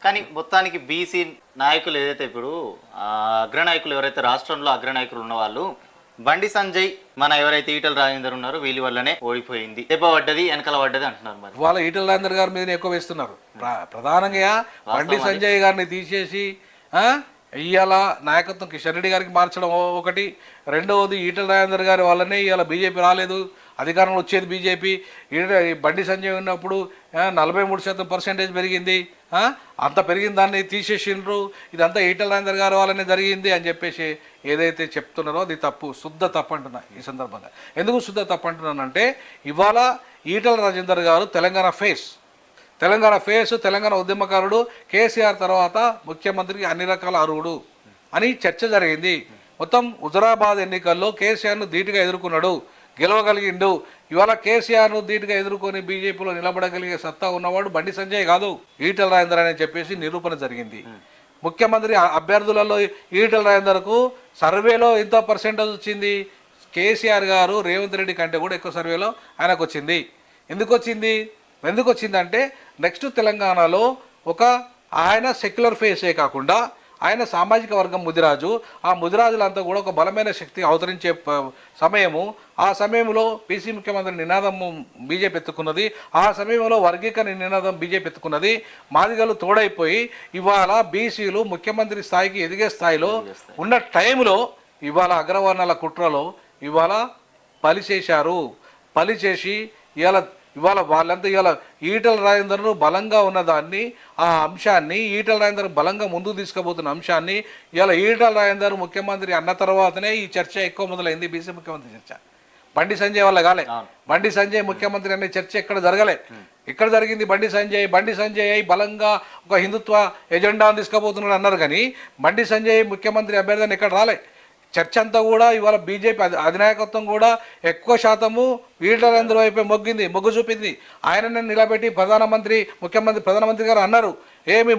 కానీ మొత్తానికి బీసీ నాయకులు ఏదైతే ఇప్పుడు అగ్రనాయకులు ఎవరైతే రాష్ట్రంలో అగ్రనాయకులు ఉన్న వాళ్ళు బండి సంజయ్ మన ఎవరైతే ఈటల రాజేందర్ ఉన్నారో వీళ్ళ వల్లనే ఓడిపోయింది, దెబ్బ పడ్డది, వెనకాల పడ్డది అంటున్నారు. మరి వాళ్ళ ఈటల రాజేందర్ గారి మీద ఎక్కువ వేస్తున్నారు. ప్రధానంగా బండి సంజయ్ గారిని తీసేసి ఇవాళ నాయకత్వం కిషన్ రెడ్డి గారికి మార్చడం ఒకటి, రెండవది ఈటల రాజేందర్ గారి వల్లనే ఇవాళ బీజేపీ రాలేదు, అధికారంలో వచ్చేది బీజేపీ. బండి సంజయ్ ఉన్నప్పుడు 43% పెరిగింది, అంత పెరిగిన దాన్ని తీసేసిండ్రు, ఇదంతా ఈటల రాజేందర్ గారి వల్లనే జరిగింది అని చెప్పేసి ఏదైతే చెప్తున్నారో అది తప్పు, శుద్ధ తప్పు అంటున్నా ఈ సందర్భంగా. ఎందుకు శుద్ధ తప్పు అంటున్నానంటే ఇవాళ ఈటల రాజేందర్ గారు తెలంగాణ ఫేస్ తెలంగాణ ఉద్యమకారుడు, కేసీఆర్ తర్వాత ముఖ్యమంత్రికి అన్ని రకాల అర్హుడు అని చర్చ జరిగింది. మొత్తం హుజరాబాద్ ఎన్నికల్లో కేసీఆర్ను ధీటుగా ఎదుర్కొన్నాడు, గెలవగలిగిండు. ఇవాళ కేసీఆర్ను ధీటుగా ఎదుర్కొని బీజేపీలో నిలబడగలిగే సత్తా ఉన్నవాడు బండి సంజయ్ కాదు, ఈటల రాజేందర్ అని చెప్పేసి నిరూపణ జరిగింది. ముఖ్యమంత్రి అభ్యర్థులలో ఈటల రాజేందర్కు సర్వేలో ఎంత పర్సెంటేజ్ వచ్చింది? కేసీఆర్ గారు రేవంత్ రెడ్డి కంటే కూడా ఎక్కువ సర్వేలో ఆయనకు వచ్చింది. ఎందుకు వచ్చిందంటే నెక్స్ట్ తెలంగాణలో ఒక ఆయన సెక్యులర్ ఫేసే కాకుండా ఆయన సామాజిక వర్గం ముదిరాజు, ఆ ముదిరాజులంతా కూడా ఒక బలమైన శక్తి అవతరించే సమయము. ఆ సమయంలో బీసీ ముఖ్యమంత్రి నినాదం బీజేపీ ఎత్తుకున్నది, ఆ సమయంలో వర్గీకరణ నినాదం బీజేపీ ఎత్తుకున్నది. మాదిగలు తోడైపోయి ఇవాళ బీసీలు ముఖ్యమంత్రి స్థాయికి ఎదిగే స్థాయిలో ఉన్న టైంలో ఇవాళ అగ్రవర్ణాల కుట్రలో ఇవాళ పలిచేసి ఇవాళ వాళ్ళంతా ఇవాళ ఈటల రాజేందర్ను బలంగా ఉన్నదాన్ని, ఆ అంశాన్ని ఈటల రాజేందర్ బలంగా ముందుకు తీసుకుపోతున్న అంశాన్ని ఇవాళ ఈటల రాజేందర్ ముఖ్యమంత్రి అన్న తర్వాతనే ఈ చర్చ ఎక్కువ మొదలైంది. బీసీ ముఖ్యమంత్రి చర్చ బండి సంజయ్ వల్ల కాలే. బండి సంజయ్ ముఖ్యమంత్రి అనే చర్చ ఎక్కడ జరగలే. ఇక్కడ జరిగింది బండి సంజయ్ బలంగా ఒక హిందుత్వ ఎజెండాను తీసుకుపోతున్నాడు అన్నారు, కానీ బండి సంజయ్ ముఖ్యమంత్రి అభ్యర్థిని ఎక్కడ రాలే. చర్చ అంతా కూడా ఇవాళ బీజేపీ అధినాయకత్వం కూడా ఎక్కువ శాతము ఈటల రాజేందర్ వైపే మొగ్గు చూపింది. ఆయననే నిలబెట్టి ప్రధానమంత్రి గారు అన్నారు, ఏమి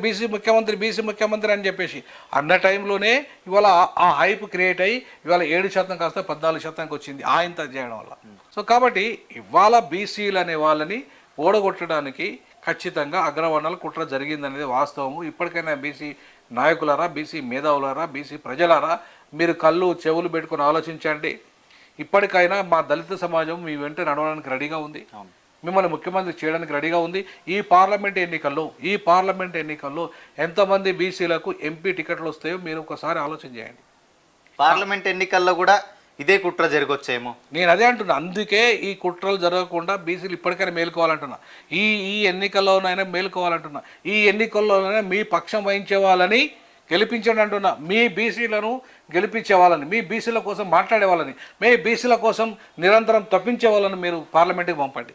బీసీ ముఖ్యమంత్రి అని చెప్పేసి అన్న టైంలోనే ఇవాళ ఆ హైప్ క్రియేట్ అయ్యి ఇవాళ 7% కాస్త 14% వచ్చింది ఆయనతో చేయడం వల్ల. సో కాబట్టి ఇవాళ బీసీలు అనే వాళ్ళని ఓడగొట్టడానికి ఖచ్చితంగా అగ్రవర్ణాల కుట్ర జరిగిందనేది వాస్తవము. ఇప్పటికైనా బీసీ నాయకులారా, బీసీ మేధావులారా, బీసీ ప్రజలారా, మీరు కళ్ళు చెవులు పెట్టుకుని ఆలోచించండి. ఇప్పటికైనా మా దళిత సమాజం మీ వెంట నడవడానికి రెడీగా ఉంది, మిమ్మల్ని ముఖ్యమంత్రి చేయడానికి రెడీగా ఉంది. ఈ పార్లమెంట్ ఎన్నికల్లో ఎంతమంది బీసీలకు ఎంపీ టికెట్లు వస్తాయో మీరు ఒకసారి ఆలోచన చేయండి. పార్లమెంట్ ఎన్నికల్లో కూడా ఇదే కుట్ర జరగొచ్చేమో నేను అదే అంటున్నా. అందుకే ఈ కుట్రలు జరగకుండా బీసీలు ఇప్పటికైనా మేలుకోవాలంటున్నా, ఈ ఎన్నికల్లోనైనా మేలుకోవాలంటున్నా, ఈ ఎన్నికల్లోనైనా మీ పక్షం వహించే వాళ్ళని గెలిపించండి అంటున్నా. మీ బీసీలను గెలిపించే వాళ్ళని, మీ బీసీల కోసం మాట్లాడే వాళ్ళని, మీ బీసీల కోసం నిరంతరం తప్పించే వాళ్ళని మీరు పార్లమెంట్కి పంపండి.